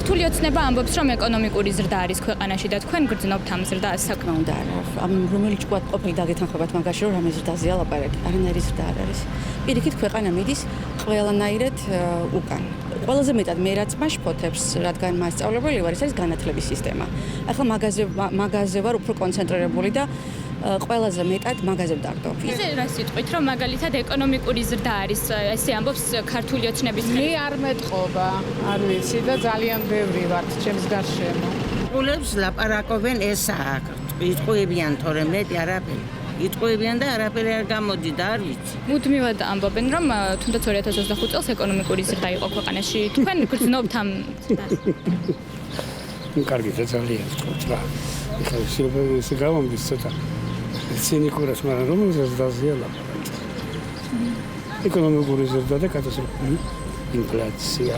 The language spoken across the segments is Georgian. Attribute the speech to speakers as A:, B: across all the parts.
A: ქართული ოცნება ამბობს, რომ ეკონომიკური ზრდა არის ქვეყანაში და თქვენ გრძნობთ ამ ზრდას.
B: საკმაოდ უნდა არა. ამ რომელიც ჭკვათ ყოფილი დაგეთანხმებათ მაგაში, რომ რამე ზრდაზეა ლაპარაკი. არანაირი ზრდა არ არის. პირიქით ქვეყანა მიდის ყველანაირად უკან. ყველაზე მეტად მე რაც მაშფოთებს, რადგან მასწავლებელი ვარ, ეს არის განათლების სისტემა. ახლა მაგაზე ვარ უფრო კონცენტრირებული და ყველაზე მეტად მაგაზე ვდაგდო.
A: ისე რას იტყვით, რომ მაგალითად ეკონომიკური ზრდა არის, ესე ამბობს ქართული ოცნების
C: მე არ მეტყობა, არ ვიცი და ძალიან ბევრი ვართ ჩემს გარშემო.
D: ყულებს ლაპარაკობენ ესაა, იტყვებიან თორემ მეტი არაფერი. იტყვებიან და არაფერი არ გამოდი და არ ვიცი.
A: მუდმივად ამბობენ, რომ თუნდაც 2025 წელს ეკონომიკური ზრდა იყო ქვეყანაში. თქვენ გრძნობთ ამ ზრდას.
E: კარგი და ძალიან ვთქვათ რა. ეხლა ეს გამომდის ცოტა ცინიკურას, მაგრამ რომ ზრდაზეა ლაპარაკი. ეკონომიკური ზრდა და კატასტროფული ინფლაცია.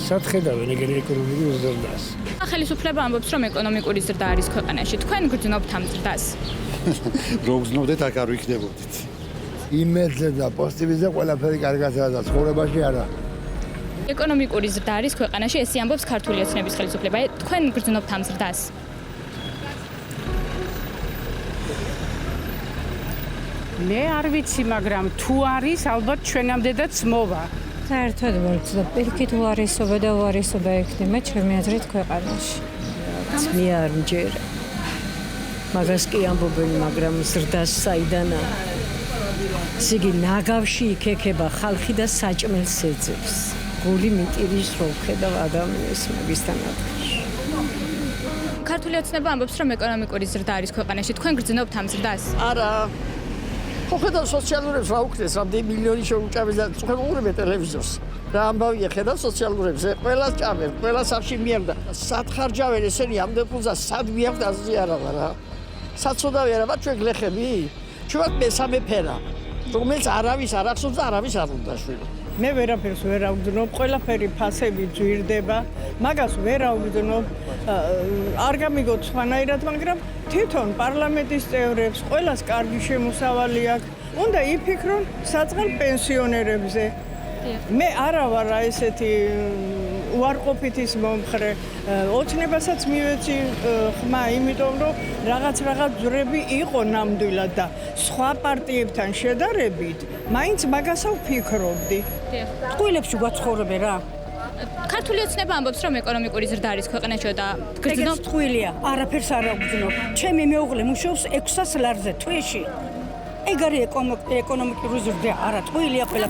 E: სათხედავენ ეგრე ეკონომიკურ ზრდას.
A: ხელისუფლება ამბობს, რომ ეკონომიკური ზრდა არის ქვეყანაში. თქვენ გრძნობთ ამ ზრდას.
F: რო გრძნობდეთ, აქ არ ვიქნებოდით.
G: იმედზე და პოზიტივიზმზე ყველაფერი კარგადაა და ცხოვრებაში არა.
A: ეკონომიკური ზრდა არის ქვეყანაში, ესე ამბობს ქართული ოცნების ხელისუფლება. თქვენ გრძნობთ ამ ზრდას.
C: მე არ ვიცი, მაგრამ თუ არის, ალბათ ჩვენამდეც მოვა.
H: საერთოდ ვარცდა პირიქით უარესობა და უარესობა ექნება ჩემი აზრით ქვეყანაში.
I: მე არ მჯერა. მაგას კი ამბობენ, მაგრამ ზრდას საიდანაა. სიგი ნაგავში იქექება ხალხი და საჭმელს ეძებს. გული მიტირის რო ხედავ ადამიანს მაგისთან ადგილში.
A: ქართული ოცნება ამბობს, რომ ეკონომიკური ზრდა არის ქვეყანაში. თქვენ გრძნობთ ამ ზრდას.
J: არა. ხედავ სოციალურებს რა უქნეს, რამდენი მილიონი შეუჭამეს და თქვენ უყურებთ ტელევიზორს. რა ამბავია ხედავ სოციალურებს, ყველას ჭამენ, ყველას არში მიემდა. სად ხარჯავენ ესენი ამდენ ფულს, სად მიაქვთ აზრი არა რა. საწოდავი არა, ჩვენ გლეხები? ჩვენ მესამე ფერა. რომელიც არავის არ ახსოვს და არავის არ უნდა შვიდო.
C: მე ვერაფერს ვერ ავგრძნობ, ყველაფერი ფასები ძვირდება, მაგას ვერ ავგრძნობ, არ გამიგოთ სხვანაირად, მაგრამ თვითონ პარლამენტის წევრებს ყველას კარგი შემოსავალი აქვს, უნდა იფიქრონ საწყალ პენსიონერებზე. მე არა ვარ ესეთი უარყოფითის მომხრე, ოცნებასაც მივეცი ხმა, იმიტომ რომ რაღაც ძვრები იყო ნამდვილად და სხვა პარტიებთან შედარებით, მაინც მაგას ვფიქრობდი.
B: ტყუილებში გვაცხოვრებენ რა.
A: ქართული ოცნება ამბობს, რომ ეკონომიკური ზრდა არის ქვეყანაში და
B: გრძნობ ტყუილია, არაფერს არ აგრძნობ. ჩემი მეუღლე მუშაობს 600 ლარზე თვეში. ეგ არის ეკონომიკური ზრდა, არა ტყუილია ყველა